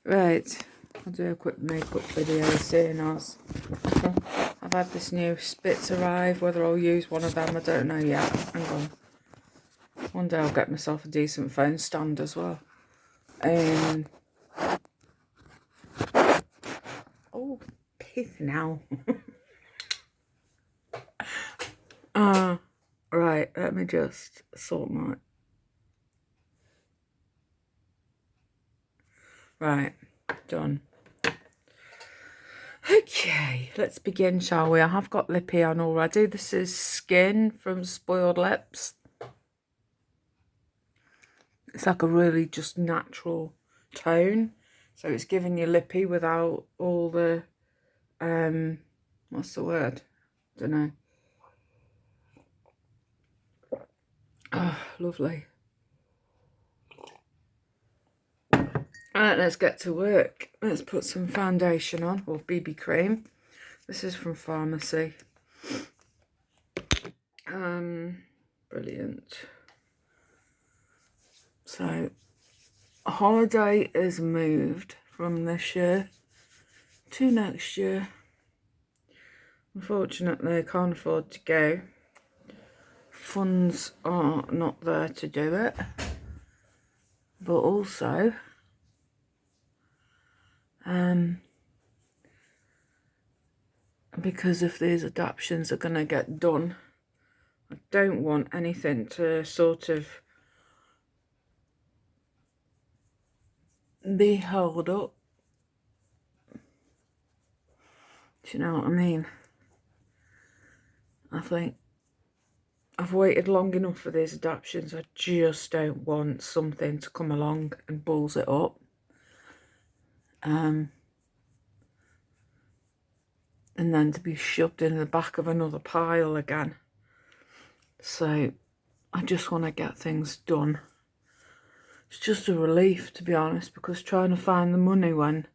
Right, I'll do a quick makeup video seeing as I've had this new Spitz arrive. Whether I'll use one of them, I don't know yet. Hang on. One day I'll get myself a decent phone stand as well. Oh, pith now. Right, let me just sort my... Right, done. Okay, let's begin, shall we? I have got lippy on already. This is Skin from Spoiled Lips. It's like a really just natural tone. So it's giving you lippy without all the, what's the word? Don't know. Oh, lovely. Alright, let's get to work. Let's put some foundation on, or BB cream. This is from Pharmacy. Brilliant. So, holiday is moved from this year to next year. Unfortunately, I can't afford to go. Funds are not there to do it. But also, because if these adaptions are going to get done, I don't want anything to sort of be held up. Do you know what I mean? I think I've waited long enough for these adaptions. I just don't want something to come along and balls it up. And then to be shoved in the back of another pile again. So I just want to get things done. It's just a relief, to be honest, because trying to find the money when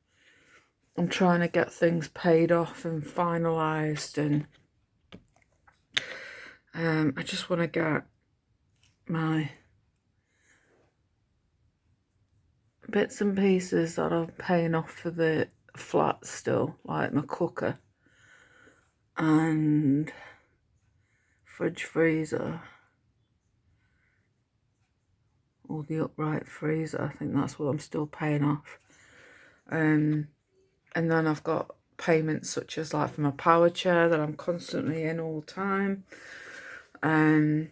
I'm trying to get things paid off and finalised, and I just want to get my bits and pieces that I'm paying off for the flat still, like my cooker and fridge freezer, or the upright freezer. I think that's what I'm still paying off. And then I've got payments such as like for my power chair that I'm constantly in all the time. And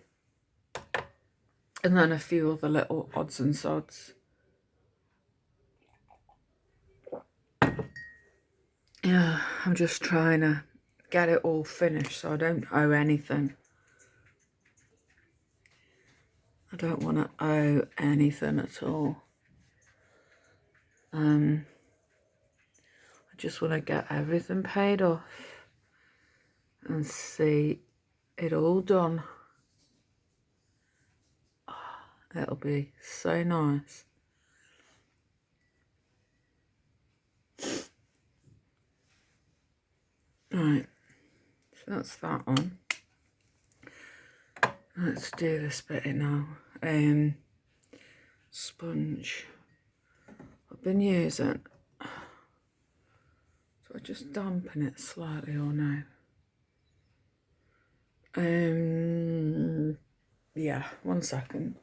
then a few other little odds and sods. Yeah, I'm just trying to get it all finished so I don't owe anything. I don't want to owe anything at all. I just want to get everything paid off and see it all done. Oh, it'll be so nice. Right, so that's that on. Let's do this bit now. Sponge. I've been using. So I just dampen it slightly or no? Yeah, 1 second.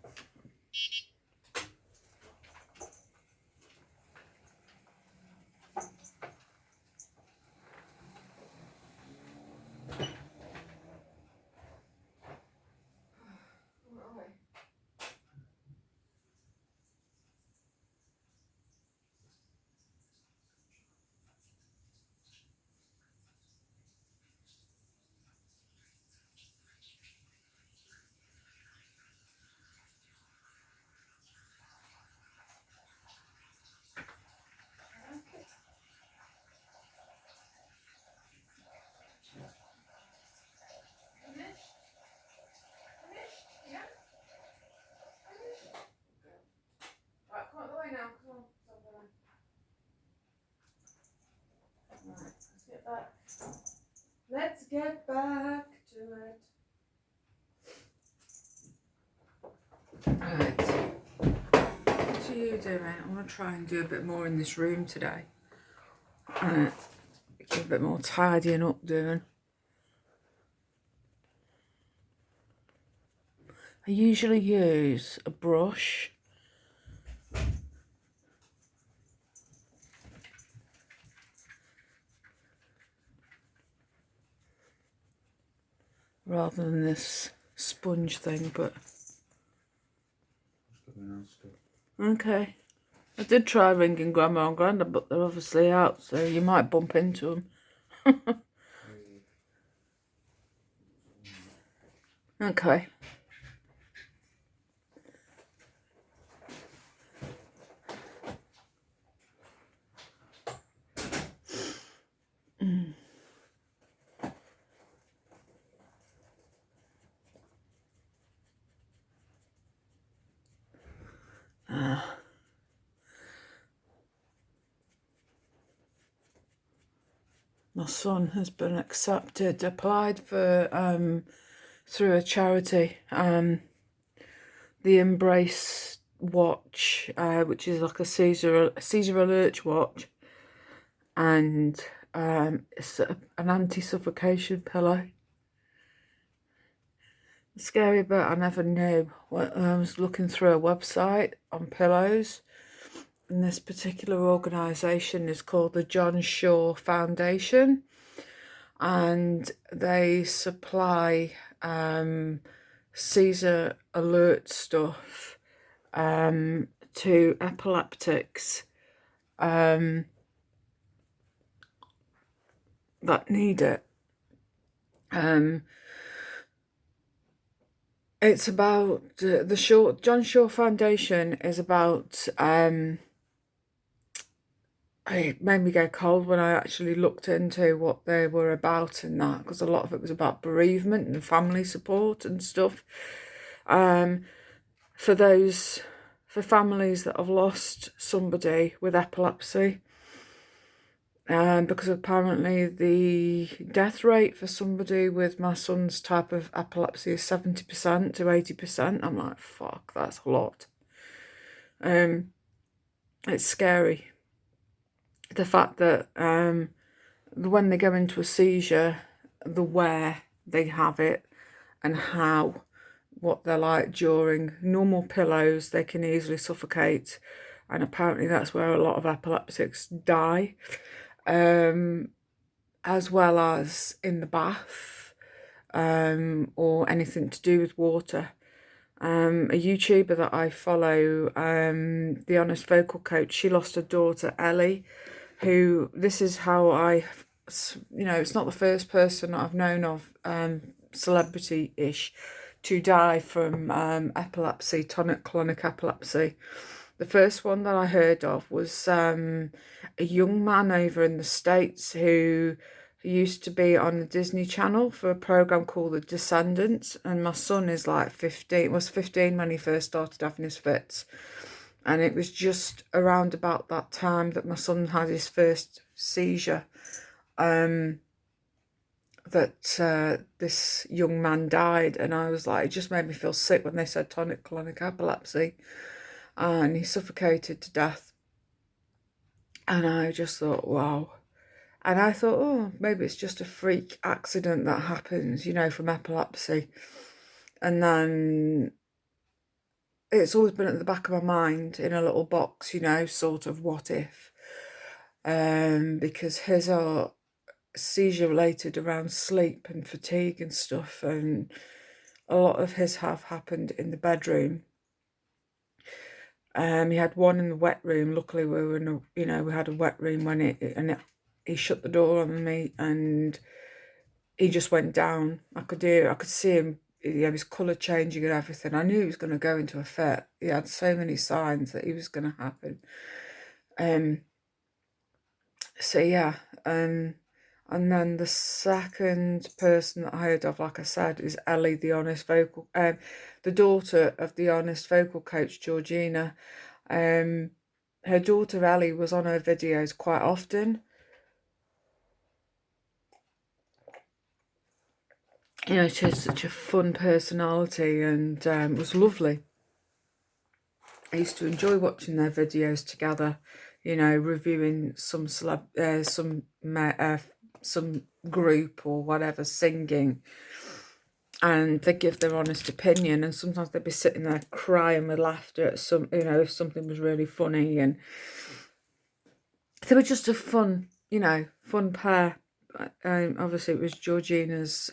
Let's get back to it. Right. So are you doing? I want to try and do a bit more in this room today. Get a bit more tidying up doing. I usually use a brush. Rather than this sponge thing, but... Okay. I did try ringing Grandma and Grandad, but they're obviously out, so you might bump into them. Okay. My son has been applied for through a charity, the Embrace watch, which is like a seizure alert watch, and it's an anti-suffocation pillow. The scary bit, I never knew. I was looking through a website on pillows, and this particular organisation is called the John Shaw Foundation, and they supply seizure alert stuff to epileptics that need it. It's about the John Shaw Foundation is about it made me go cold when I actually looked into what they were about in that, because a lot of it was about bereavement and family support and stuff. For families that have lost somebody with epilepsy, because apparently the death rate for somebody with my son's type of epilepsy is 70% to 80%. I'm like, fuck, that's a lot. It's scary. The fact that when they go into a seizure, the where they have it and what they're like during normal pillows, they can easily suffocate, and apparently that's where a lot of epileptics die, as well as in the bath, or anything to do with water. A YouTuber that I follow, the Honest Vocal Coach, she lost her daughter Ellie, who, this is how it's not the first person I've known of, celebrity-ish, to die from epilepsy, tonic, clonic epilepsy. The first one that I heard of was a young man over in the States who used to be on the Disney Channel for a program called The Descendants, and my son is like 15, was 15 when he first started having his fits. And it was just around about that time that my son had his first seizure, that this young man died. And I was like, it just made me feel sick when they said tonic clonic epilepsy. And he suffocated to death. And I just thought, wow. And I thought, oh, maybe it's just a freak accident that happens, from epilepsy. And then it's always been at the back of my mind in a little box, sort of what if. Because his are seizure related around sleep and fatigue and stuff, and a lot of his have happened in the bedroom. He had one in the wet room. Luckily, we were in we had a wet room when he shut the door on me, and he just went down. I could see him. His colour changing and everything. I knew he was going to go into a fit. He had so many signs that he was going to happen. So yeah, and then the second person that I heard of, like I said, is Ellie, the Honest Vocal, the daughter of the Honest Vocal Coach, Georgina. Her daughter Ellie was on her videos quite often. She has such a fun personality and was lovely. I used to enjoy watching their videos together, you know, reviewing some group or whatever singing, and they give their honest opinion. And sometimes they'd be sitting there crying with laughter at some, you know, if something was really funny, and they were just a fun, you know, fun pair. Obviously, it was Georgina's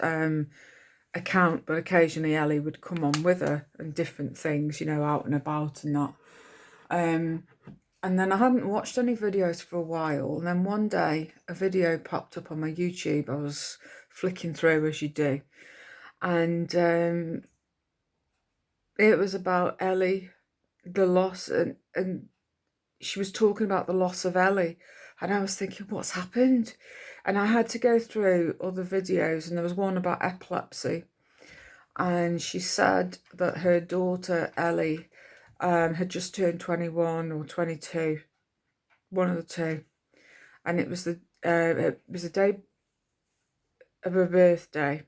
account, but occasionally Ellie would come on with her and different things, you know, out and about and that. And then I hadn't watched any videos for a while, and then one day a video popped up on my YouTube. I was flicking through as you do, and it was about Ellie, the loss, and she was talking about the loss of Ellie, and I was thinking, what's happened? And I had to go through other videos, and there was one about epilepsy, and she said that her daughter Ellie had just turned 21 or 22, one of the two, and it was the day of her birthday,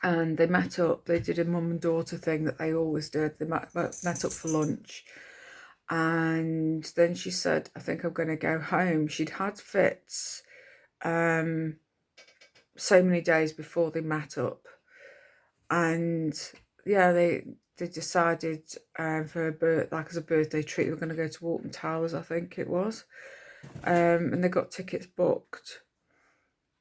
and they met up. They did a mum and daughter thing that they always did. They met up for lunch, and then she said, I think I'm going to go home. She'd had fits so many days before they met up, and yeah, they decided for her like as a birthday treat, they were going to go to Walton Towers, I think it was, and they got tickets booked,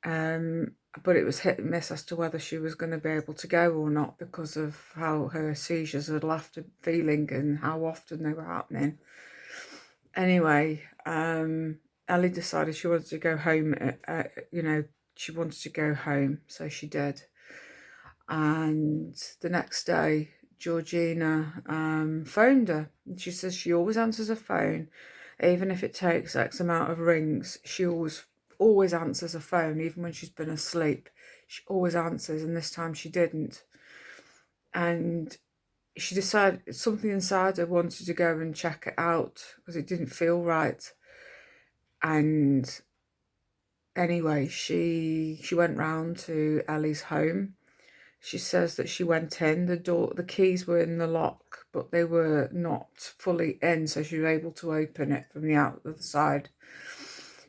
but it was hit and miss as to whether she was going to be able to go or not because of how her seizures had left her feeling and how often they were happening. Anyway, Ellie decided she wanted to go home. You know, she wanted to go home, so she did. And the next day, Georgina phoned her. She says she always answers her phone, even if it takes X amount of rings. She always answers her phone, even when she's been asleep. She always answers, and this time she didn't. And she decided something inside her wanted to go and check it out because it didn't feel right. And anyway, she went round to Ellie's home. She says that she went in, the keys were in the lock, but they were not fully in, so she was able to open it from the other side.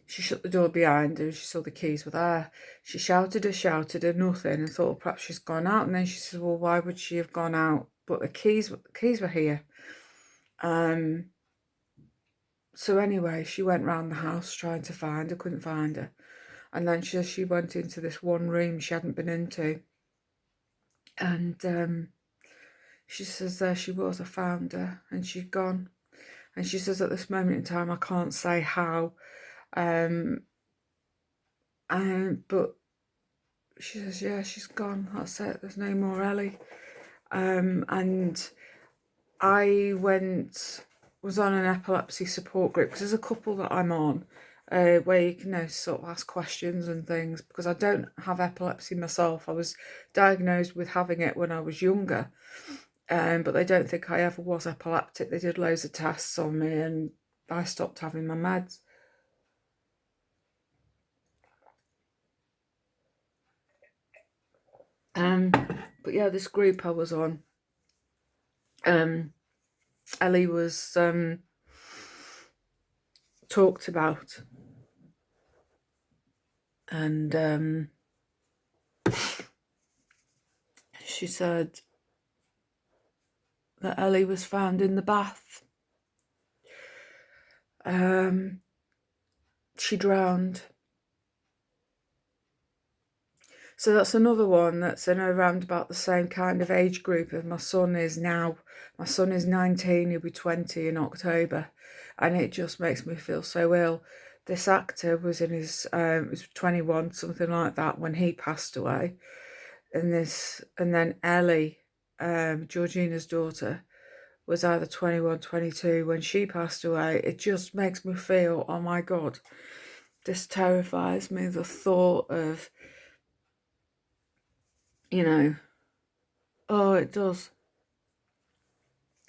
She shut the door behind her and she saw the keys were there. She shouted her nothing, and thought, well, perhaps she's gone out. And then she says, well, why would she have gone out? But the keys were here. So anyway, she went round the house trying to find her, couldn't find her. And then she says she went into this one room she hadn't been into. And she says there she was, I found her, and she'd gone. And she says at this moment in time, I can't say how, but she says, yeah, she's gone, that's it, there's no more Ellie. And I was on an epilepsy support group, because there's a couple that I'm on, where you can, you know, sort of ask questions and things, because I don't have epilepsy myself. I was diagnosed with having it when I was younger, but they don't think I ever was epileptic. They did loads of tests on me, and I stopped having my meds. But yeah, this group I was on, Ellie was talked about, and she said that Ellie was found in the bath. She drowned. So that's another one that's in around about the same kind of age group as my son is now. My son is 19, he'll be 20 in October, and it just makes me feel so ill. This actor was in his, was 21, something like that, when he passed away. And then Ellie, Georgina's daughter, was either 21, 22 when she passed away. It just makes me feel, oh my God, this terrifies me, the thought of, you know, oh, it does.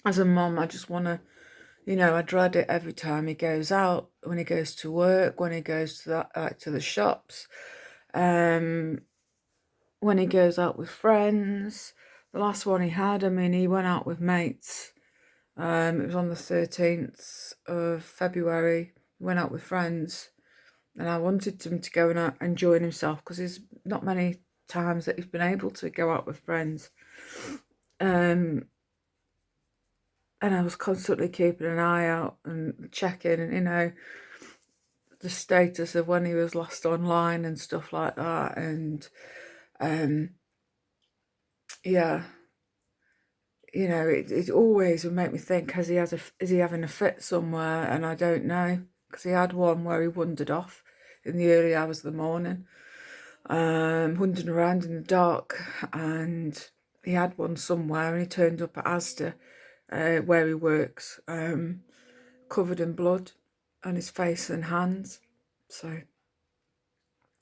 As a mum, I just want to, you know, I dread it every time he goes out, when he goes to work, when he goes to the shops, when he goes out with friends. The last one he had, I mean, he went out with mates, It was on the 13th of February. He went out with friends, and I wanted him to go and enjoy himself because there's not many times that he's been able to go out with friends. And I was constantly keeping an eye out and checking, and the status of when he was last online and stuff like that. And yeah, it always would make me think, is he having a fit somewhere? And I don't know, because he had one where he wandered off in the early hours of the morning, wandering around in the dark, and he had one somewhere, and he turned up at Asda, where he works, covered in blood on his face and hands. So,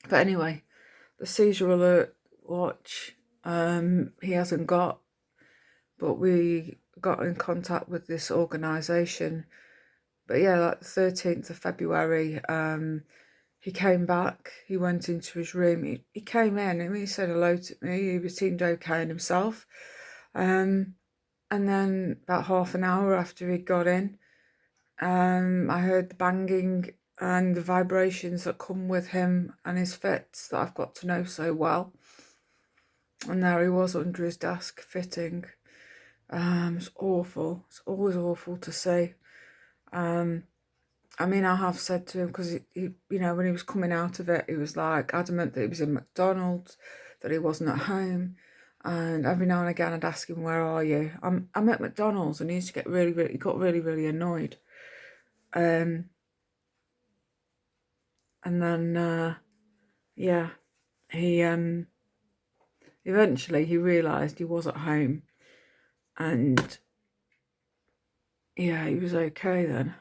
but anyway, the seizure alert watch, he hasn't got, but we got in contact with this organisation. But yeah, like the 13th of February, he came back, he went into his room, he came in and he said hello to me, he seemed okay in himself. And then about half an hour after he got in, I heard the banging and the vibrations that come with him and his fits that I've got to know so well. And there he was under his desk fitting. It's awful. It's always awful to see. I mean, I have said to him, because he, when he was coming out of it, he was like adamant that he was in McDonald's, that he wasn't at home. And every now and again, I'd ask him, "Where are you?" I'm at McDonald's, and he used to get he got really annoyed. And then, yeah, he eventually he realised he was at home, and yeah, he was okay then.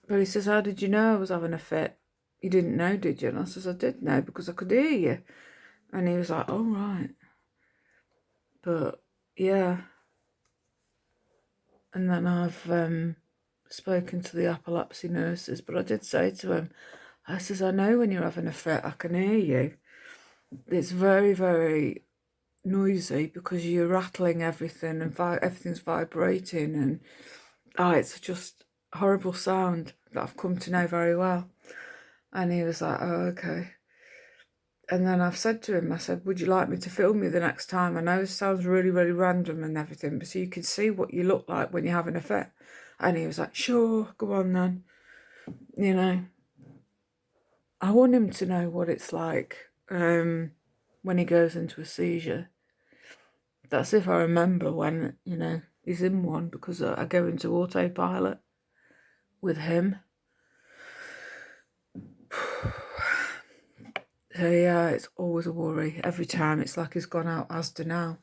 But he says, "How did you know I was having a fit? You didn't know, did you?" And I says, "I did know, because I could hear you." And he was like, "Oh, right." But yeah, and then I've spoken to the epilepsy nurses, but I did say to him, I says, "I know when you're having a fit, I can hear you. It's very noisy because you're rattling everything, and everything's vibrating, and it's just a horrible sound that I've come to know very well." And he was like, "Oh, okay." And then I've said to him, I said, "Would you like me to film you the next time? I know it sounds really random and everything, but so you can see what you look like when you're having a fit." And he was like, "Sure, go on then." I want him to know what it's like when he goes into a seizure. That's if I remember when, he's in one, because I go into autopilot with him. So yeah, it's always a worry. Every time it's like he's gone out Asda now.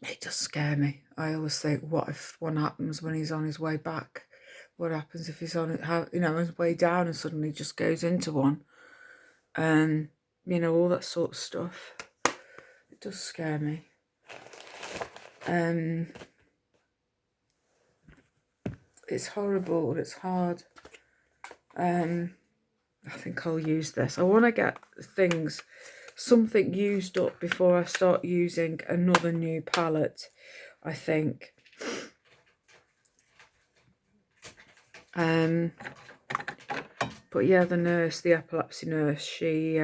It does scare me. I always think, what if one happens when he's on his way back? What happens if he's on his way down and suddenly just goes into one? All that sort of stuff. It does scare me. It's horrible. It's hard. I think I'll use this. I want to get something used up before I start using another new palette, I think. But yeah, the epilepsy nurse, she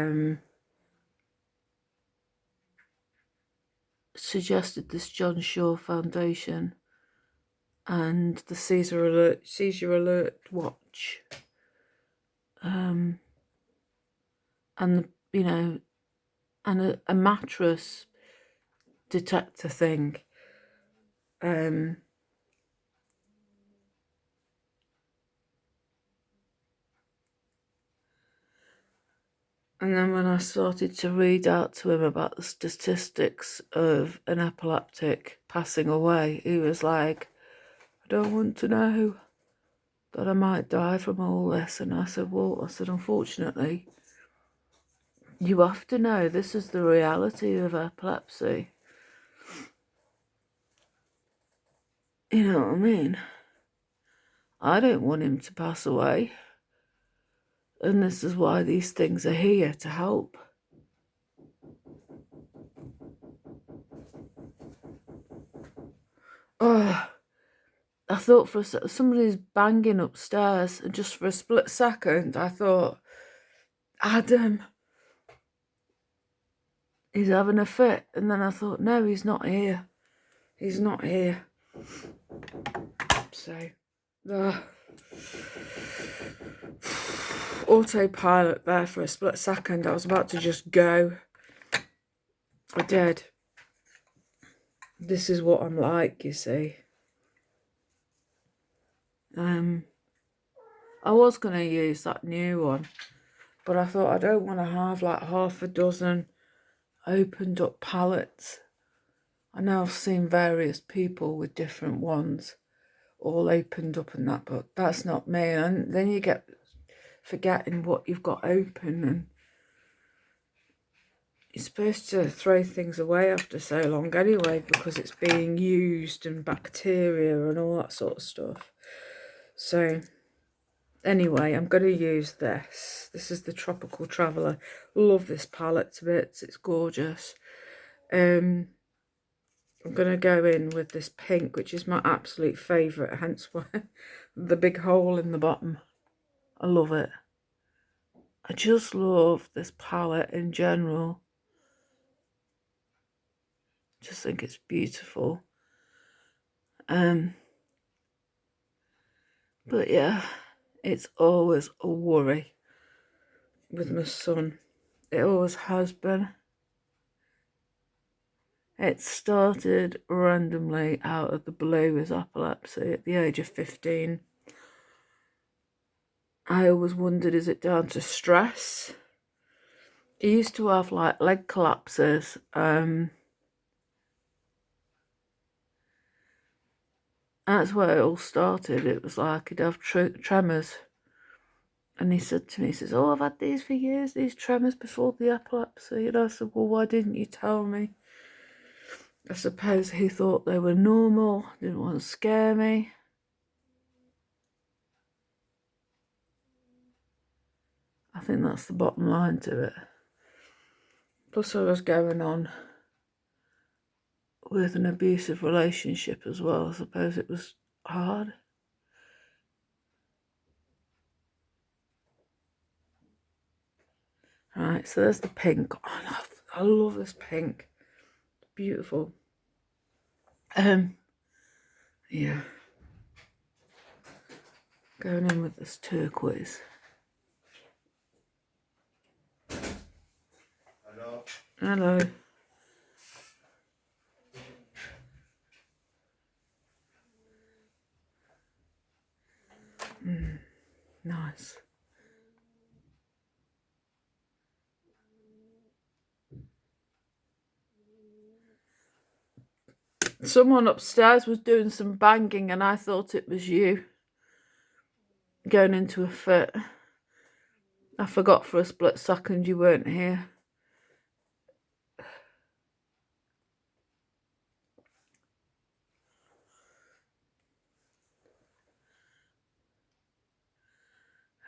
suggested this John Shaw Foundation and the seizure alert watch, and and a mattress detector thing. And then when I started to read out to him about the statistics of an epileptic passing away, he was like, "I don't want to know that I might die from all this." And I said, "Unfortunately, you have to know this is the reality of epilepsy." You know what I mean? I don't want him to pass away. And this is why these things are here, to help. Oh, I thought somebody's banging upstairs, and just for a split second, I thought, Adam, he's having a fit. And then I thought, no, he's not here. He's not here. So, autopilot there for a split second. I was about to just go. I did. This is what I'm like, you see. I was going to use that new one, but I thought I don't want to have like half a dozen opened up palettes. I know I've seen various people with different ones all opened up and that, but that's not me. And then you get forgetting what you've got open, and you're supposed to throw things away after so long anyway, because it's being used and bacteria and all that sort of stuff. So anyway, I'm going to use this. This is the Tropical Traveller. Love this palette to bits. It's gorgeous. I'm going to go in with this pink, which is my absolute favourite, hence why the big hole in the bottom. I love it. I just love this palette in general. Just think it's beautiful. But yeah, it's always a worry with my son. It always has been. It started randomly out of the blue with epilepsy at the age of 15. I always wondered, is it down to stress? He used to have like leg collapses. That's where it all started. It was like he'd have tremors. And he said to me, he says, oh, I've had these for years, these tremors before the epilepsy. And I said, well, why didn't you tell me? I suppose he thought they were normal, didn't want to scare me. I think that's the bottom line to it. Plus I was going on with an abusive relationship as well. I suppose it was hard. Right, so there's the pink. Oh, I love this pink. It's beautiful. Yeah. Going in with this turquoise. Hello. Hello. Nice. Someone upstairs was doing some banging and I thought it was you going into a fit. I forgot for a split second you weren't here.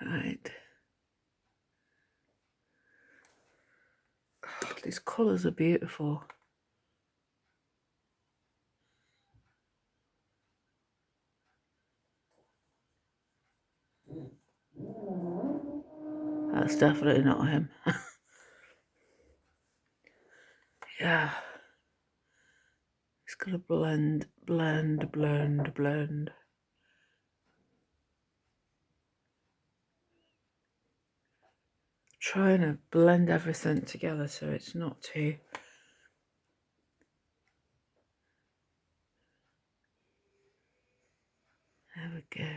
Right. Oh, these colours are beautiful. That's definitely not him. Yeah. It's gonna blend. Trying to blend everything together so it's not too... There we go.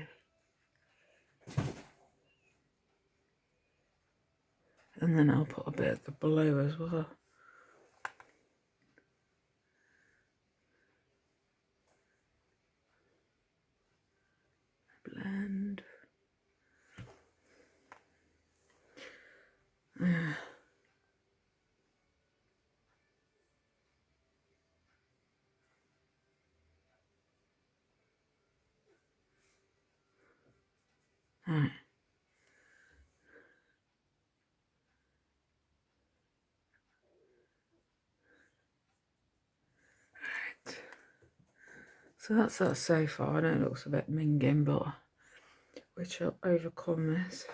And then I'll put a bit of the blue as well. Blend. Right. So that's that so far. I know it looks a bit minging, but we shall overcome this.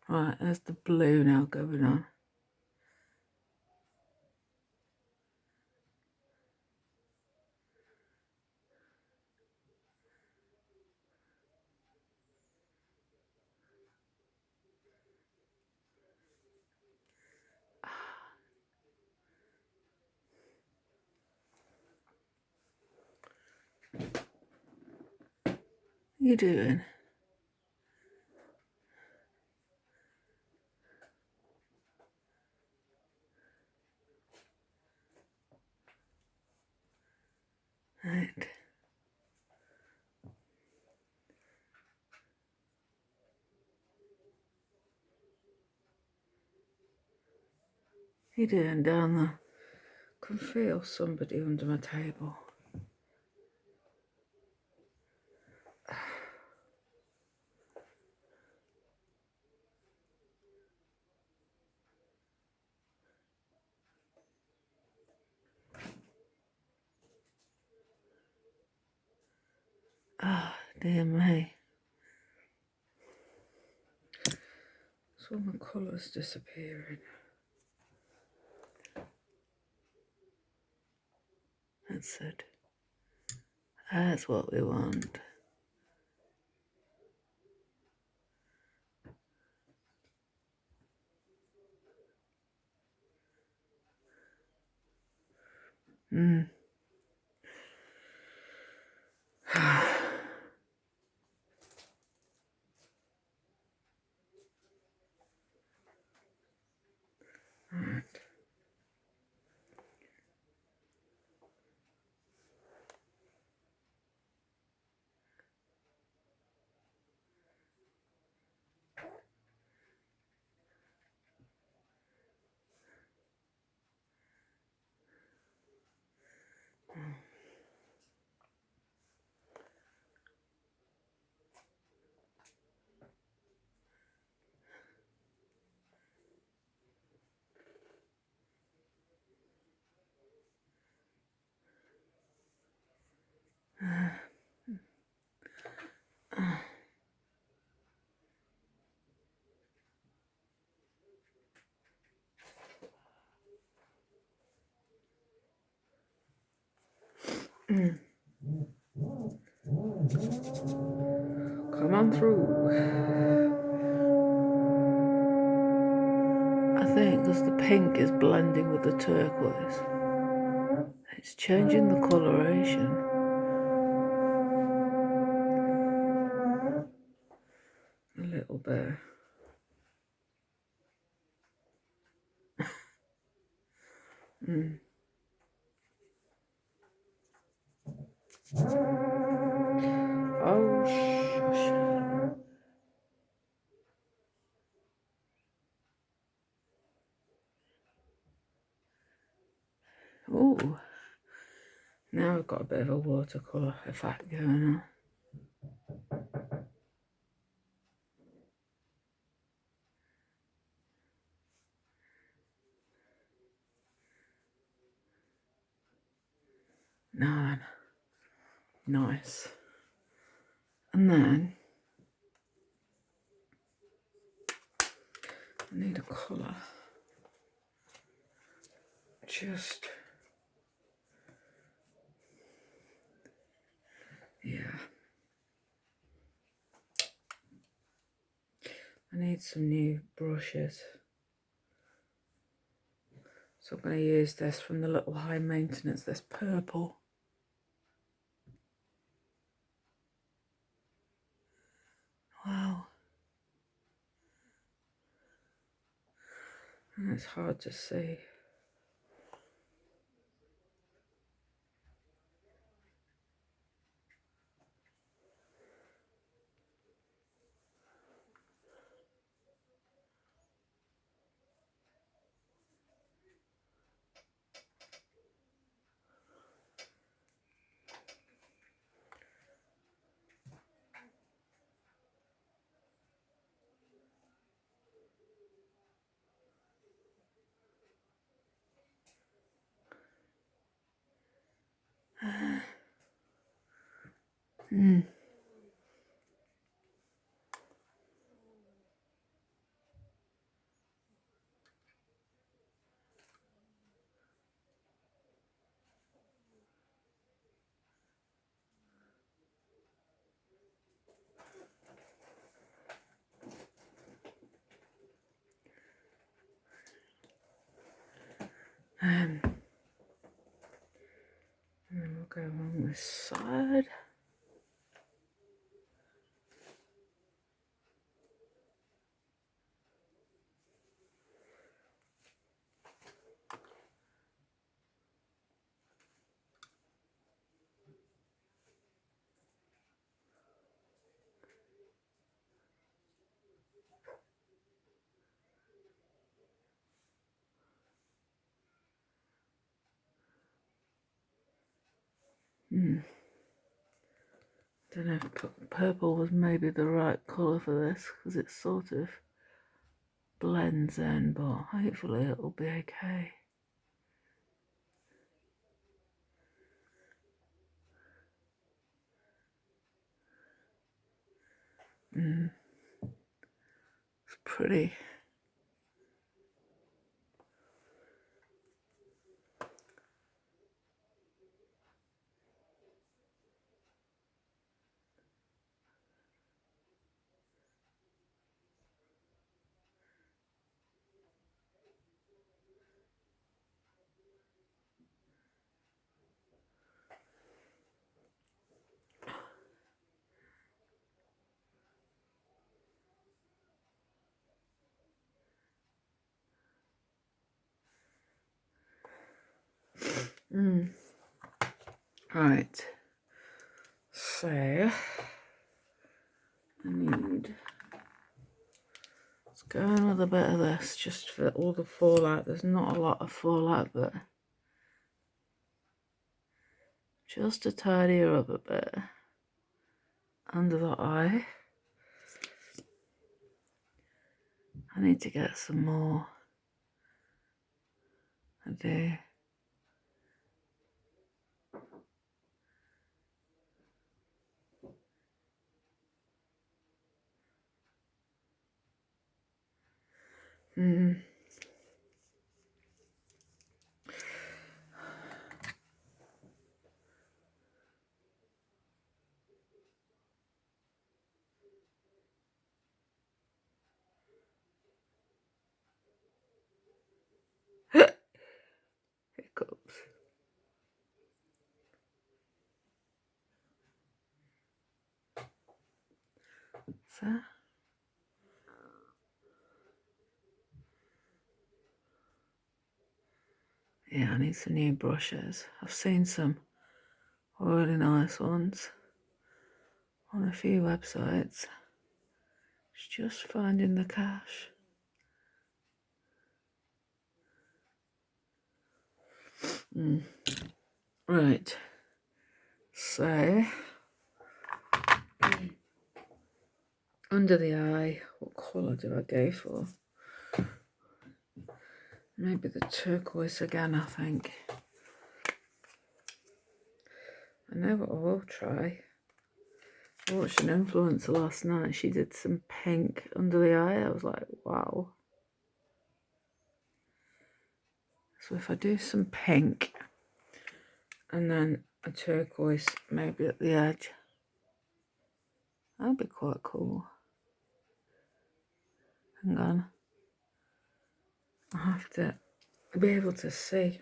Right, there's the blue now going on. What are you doing? Right. What are you doing down there? I can feel somebody under my table. Ah, dear me. So all my colours disappearing. That's it. That's what we want. Mm. Right. Mm. Come on through. I think because the pink is blending with the turquoise, it's changing the coloration a little bit. Mm. Oh, shush. Ooh. Now I've got a bit of a watercolour effect going on. Now then. Nice. And then I need a colour. Just, yeah. I need some new brushes. So I'm going to use this from the little high maintenance, this purple. Wow. And it's hard to see. And we'll go along this side. Don't know if purple was maybe the right colour for this, because it sort of blends in, but hopefully it'll be okay. It's pretty. Right, so I need, let's go another bit of this just for all the fallout. There's not a lot of fallout, but just to tidy her up a bit under the eye. I need to get some more. I do. Hiccups. So, yeah, I need some new brushes. I've seen some really nice ones on a few websites. It's just finding the cash. Right, so under the eye, what colour do I go for? Maybe the turquoise again, I think. I know what I will try. I watched an influencer last night. She did some pink under the eye. I was like, wow. So if I do some pink and then a turquoise maybe at the edge, that'd be quite cool. Hang on. I have to be able to see.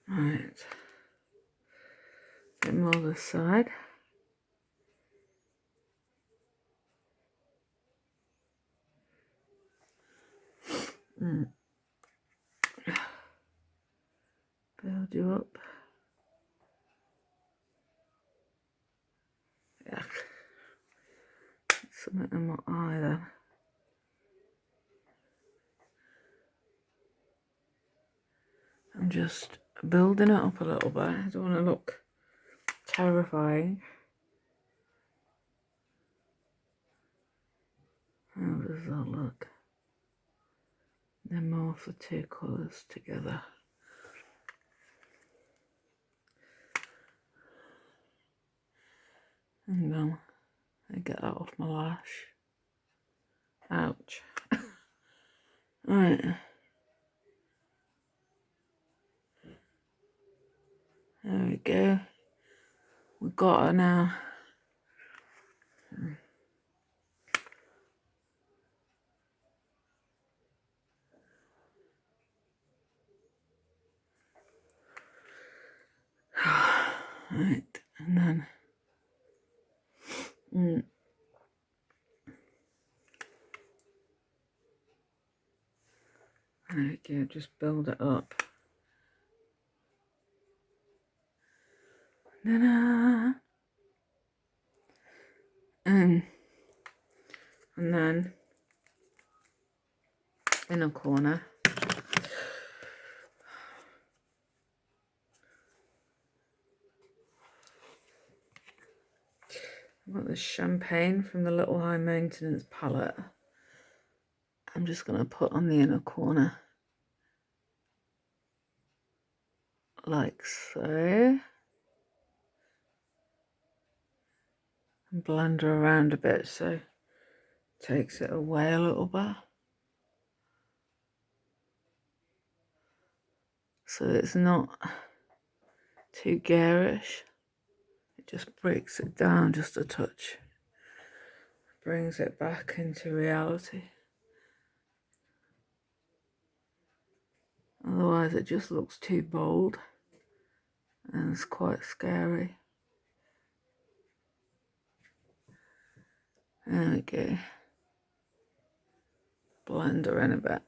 Right. Bit more this side. Build you up. Yeah. Something in my eye then. I'm just building it up a little bit. I don't want to look terrifying. How does that look? then morph the two colours together. Hang on, I get that off my lash. Ouch. Right. There we go. We've got her now. Right, and then there we go, just build it up. Ta-da! And then in a corner, I've got this champagne from the Little High Maintenance palette. I'm just going to put on the inner corner, like so. And blend her around a bit so it takes it away a little bit. So it's not too garish. It just breaks it down just a touch. Brings it back into reality. Otherwise it just looks too bold and it's quite scary. There we go. Blend her in a bit.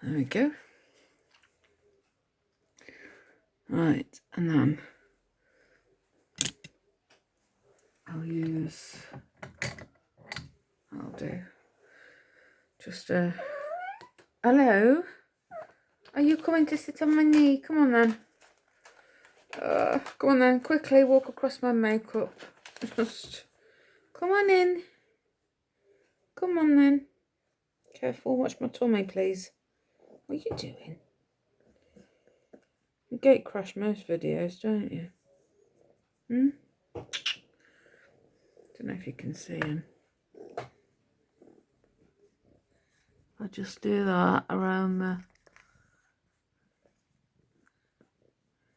There we go. Right, and then I'll do just a, hello? Are you coming to sit on my knee? Come on then. Go on then, quickly walk across my makeup. Just come on in. Come on then. Careful, watch my tummy please. What are you doing? You gate crash most videos, don't you? Don't know if you can see him. I just do that around the,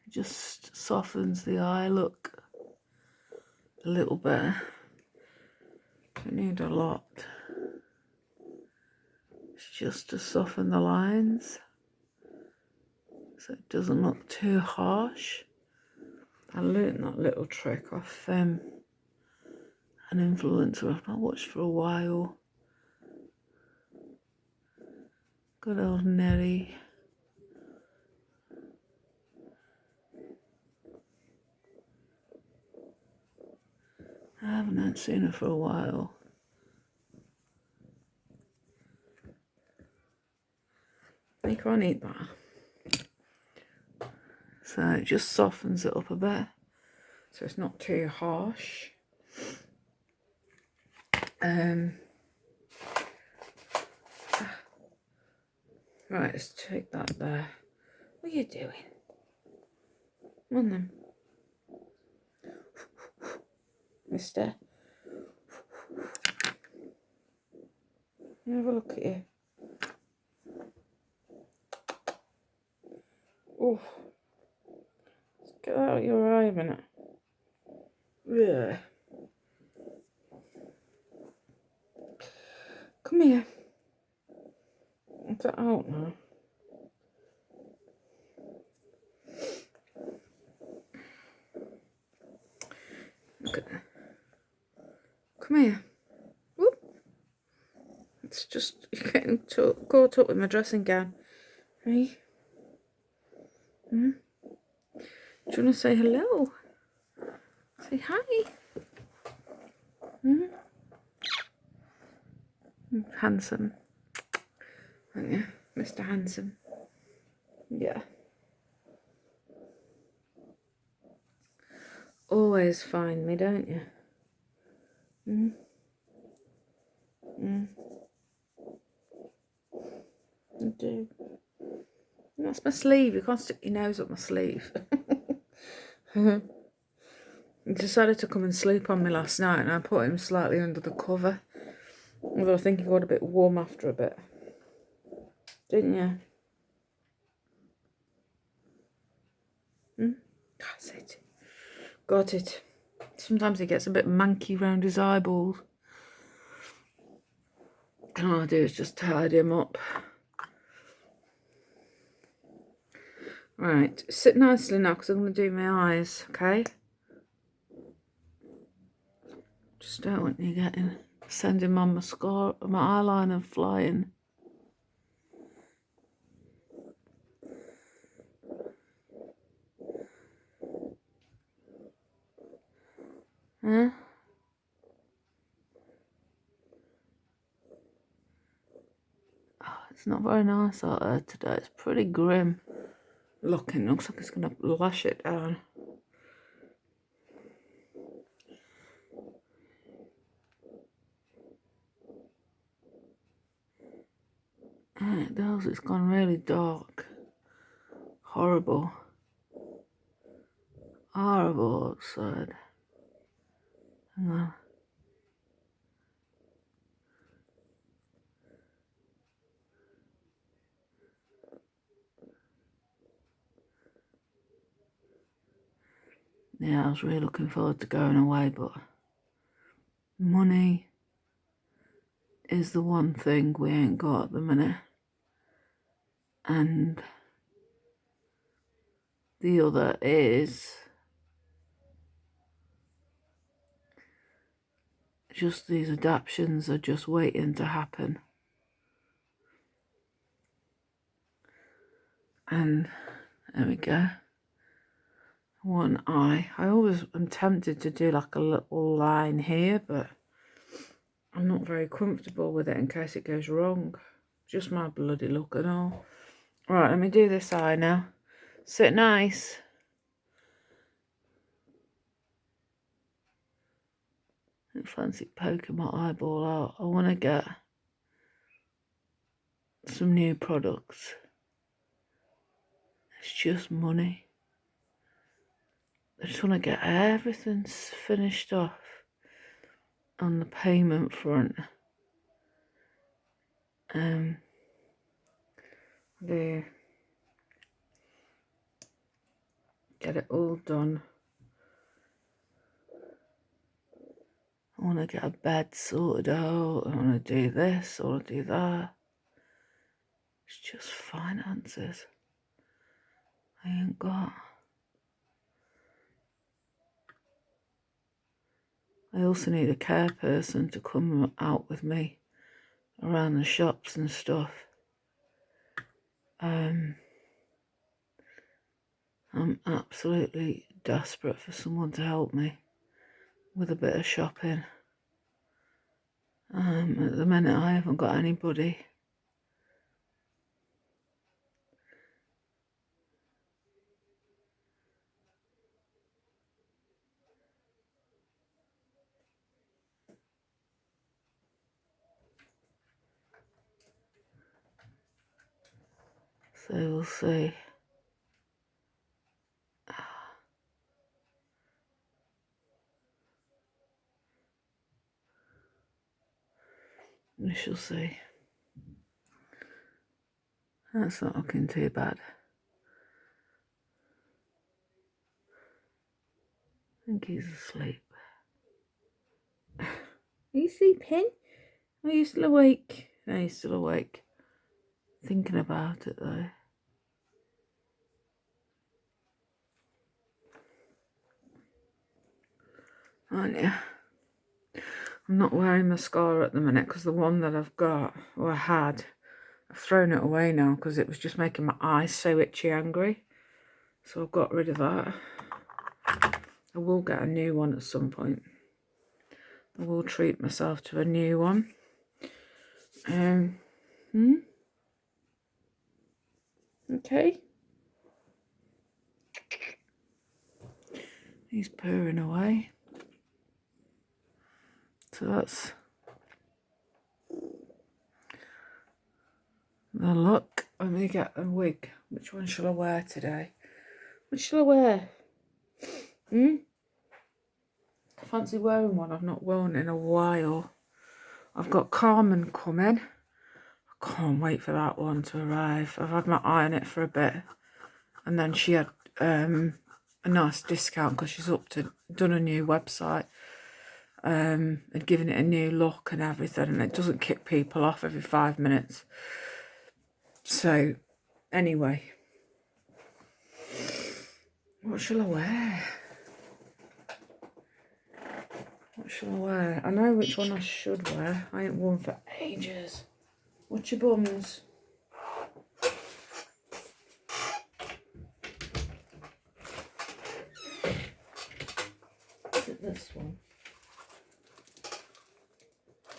it just softens the eye look a little bit. Don't need a lot. It's just to soften the lines so it doesn't look too harsh. I learned that little trick off an influencer I've not watched for a while. Good old Nelly. I haven't seen her for a while. Make her on eat that. So it just softens it up a bit. So it's not too harsh. Right, let's take that there. What are you doing? Come on then. Mister. Have a look at you. Oh. Let's get that out your eye a minute. Yeah. Come here. Get that out now. Look at that. Come here. Whoop. It's just getting caught up with my dressing gown. Hey. Do you want to say hello? Say hi. Handsome. Aren't you? Mr. Handsome. Yeah. Always find me, don't you? I do. That's my sleeve. You can't stick your nose up my sleeve. He decided to come and sleep on me last night, and I put him slightly under the cover. Although I think he got a bit warm after a bit. Didn't you? That's it. Got it. Sometimes he gets a bit manky round his eyeballs. And all I do is just tidy him up. Right, sit nicely now because I'm going to do my eyes, okay? Just don't want you sending my mascara, my eyeliner flying. Huh? Oh, it's not very nice out there today. It's pretty grim looking. Looks like it's going to lash it down. It does. It's gone really dark. Horrible. Horrible outside. Hang on. Yeah, I was really looking forward to going away, but money is the one thing we ain't got at the minute. And the other is just these adaptions are just waiting to happen. And there we go. One eye. I always am tempted to do like a little line here, but I'm not very comfortable with it in case it goes wrong. Just my bloody look and all. Right, let me do this eye now. Sit nice. I don't fancy poking my eyeball out. I want to get some new products. It's just money. I just want to get everything finished off on the payment front. Get it all done. I want to get a bed sorted out. I want to do this. I want to do that. It's just finances. I ain't got. I also need a care person to come out with me around the shops and stuff. I'm absolutely desperate for someone to help me with a bit of shopping. At the minute I haven't got anybody. So we'll see. We shall see. That's not looking too bad. I think he's asleep. Are you sleeping? Are you still awake? No, he's still awake. Thinking about it though. Aren't you? I'm not wearing mascara at the minute because the one that I've got, or I had, I've thrown it away now because it was just making my eyes so itchy angry. So I've got rid of that. I will get a new one at some point. I will treat myself to a new one. Okay. He's purring away. So that's the look. I'm going to get a wig. Which one shall I wear today? Which shall I wear? I fancy wearing one I've not worn in a while. I've got Carmen coming. I can't wait for that one to arrive. I've had my eye on it for a bit. And then she had a nice discount because she's done a new website. And given it a new look and everything. And it doesn't kick people off every 5 minutes. So, anyway. What shall I wear? What shall I wear? I know which one I should wear. I ain't worn for ages. What's your bums? Is it this one?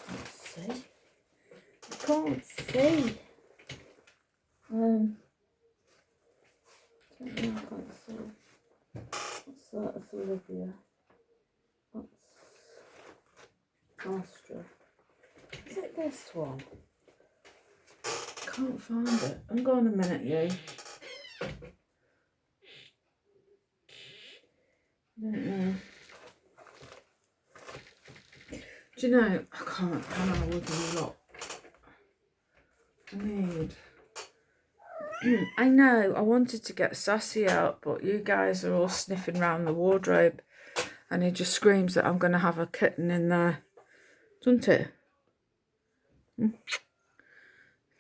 Let's see. I can't see. I can't see. What's that? That's Olivia. That's Astra. Is it this one? Can't find it. Hang on a minute, you. I don't know. Do you know, I can't, I wouldn't look. I need. I know, I wanted to get Sassy out, but you guys are all sniffing around the wardrobe and he just screams that I'm going to have a kitten in there. Doesn't it?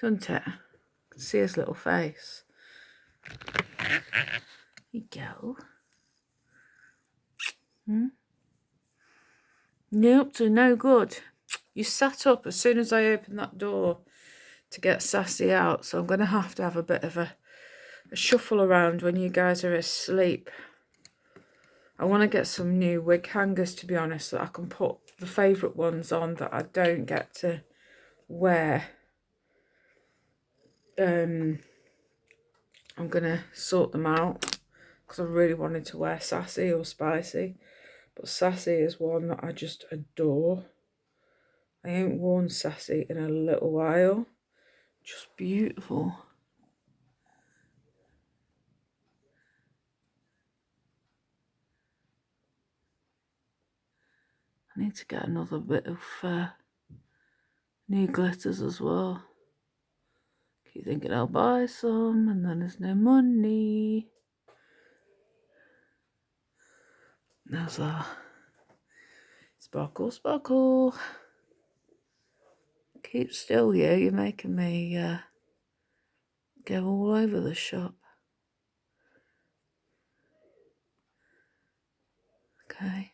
Doesn't it? I can see his little face. Here you go. You're up to no good. You sat up as soon as I opened that door to get Sassy out, so I'm going to have a bit of a shuffle around when you guys are asleep. I want to get some new wig hangers, to be honest, that I can put the favourite ones on that I don't get to wear. I'm going to sort them out because I really wanted to wear Sassy or Spicy, but Sassy is one that I just adore. I ain't worn Sassy in a little while. Just beautiful. I need to get another bit of new glitters as well. Keep thinking I'll buy some and then there's no money. There's a sparkle, sparkle. Keep still, you. You're making me go all over the shop. Okay.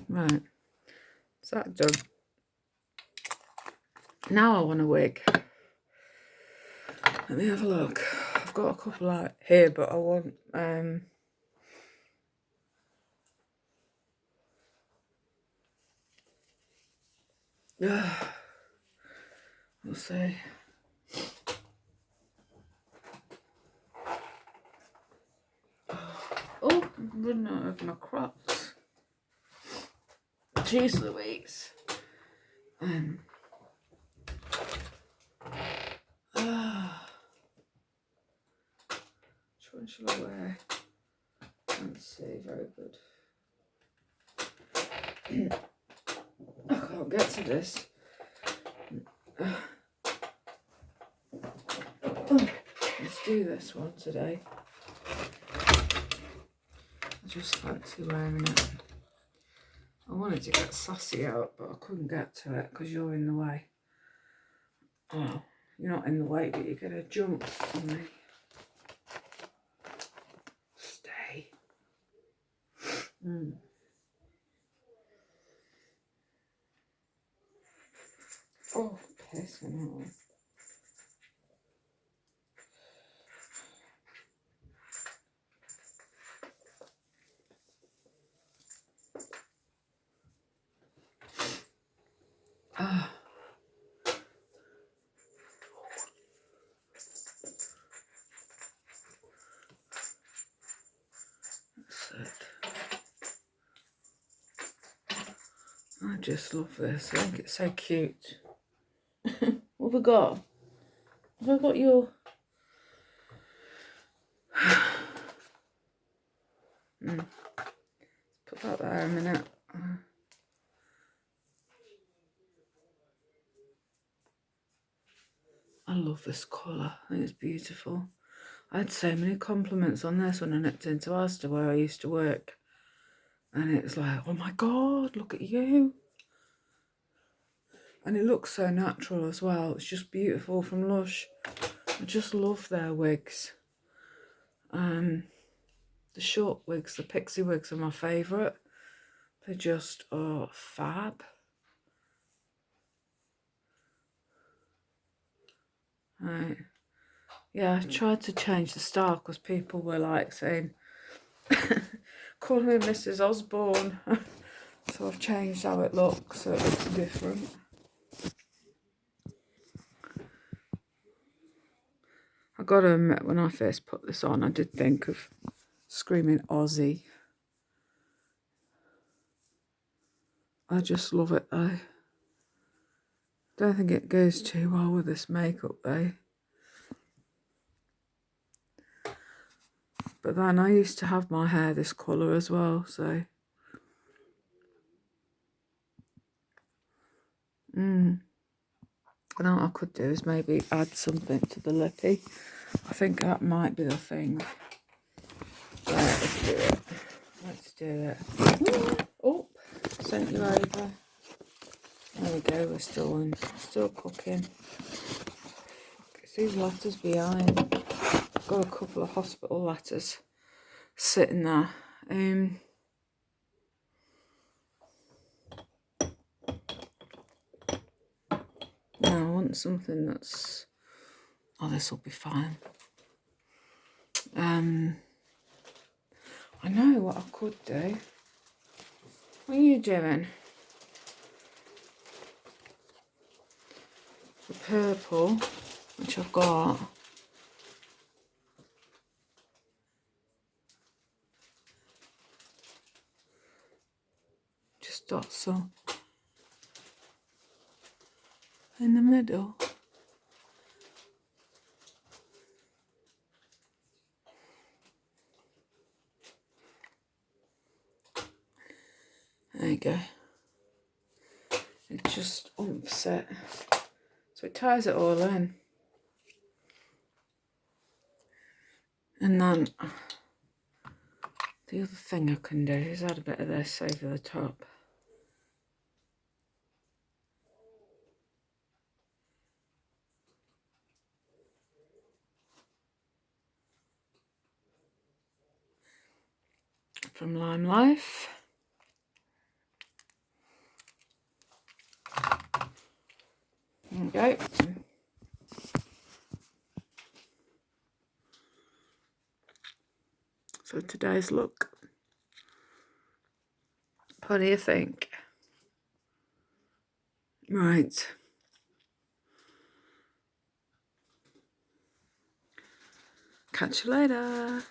Right. Is that done? Now I want a wig. Let me have a look. I've got a couple out here, but I want we'll see. Oh, I'm running out of my crops. Jeez Louise. Which one shall I wear? Let's see, very good. I can't get to this. Let's do this one today. I just fancy wearing it. I wanted to get Sassy out, but I couldn't get to it because you're in the way. Oh, you're not in the way, but you're going to jump on me. Stay. Oh, piss me off. I just love this. I think it's so cute. What have we got? Have I got your... Put that there a minute. I love this colour. I think it's beautiful. I had so many compliments on this when I nipped into Asda where I used to work. And it's like, oh my God, look at you. And it looks so natural as well. It's just beautiful from Lush. I just love their wigs. The short wigs, the pixie wigs are my favourite. They just are fab. Right. Yeah, I tried to change the style because people were like saying, call me Mrs. Osborne. So I've changed how it looks so it looks different. I gotta admit, when I first put this on, I did think of screaming Aussie. I just love it though. Don't think it goes too well with this makeup though. But then I used to have my hair this colour as well, so. I know what I could do is maybe add something to the lippy. I think that might be the thing. Right, let's do it. Let's do it. Oh, sent you over. There we go, we're still cooking. It's these letters behind. I've got a couple of hospital letters sitting there. Now I want something that's... Oh, this will be fine. I know what I could do. What are you doing? The purple, which I've got. Just dot some in the middle. There you go. It just umps it. So it ties it all in. And then the other thing I can do is add a bit of this over the top. From Lime Life. There we go. So today's look. What do you think? Right. Catch you later.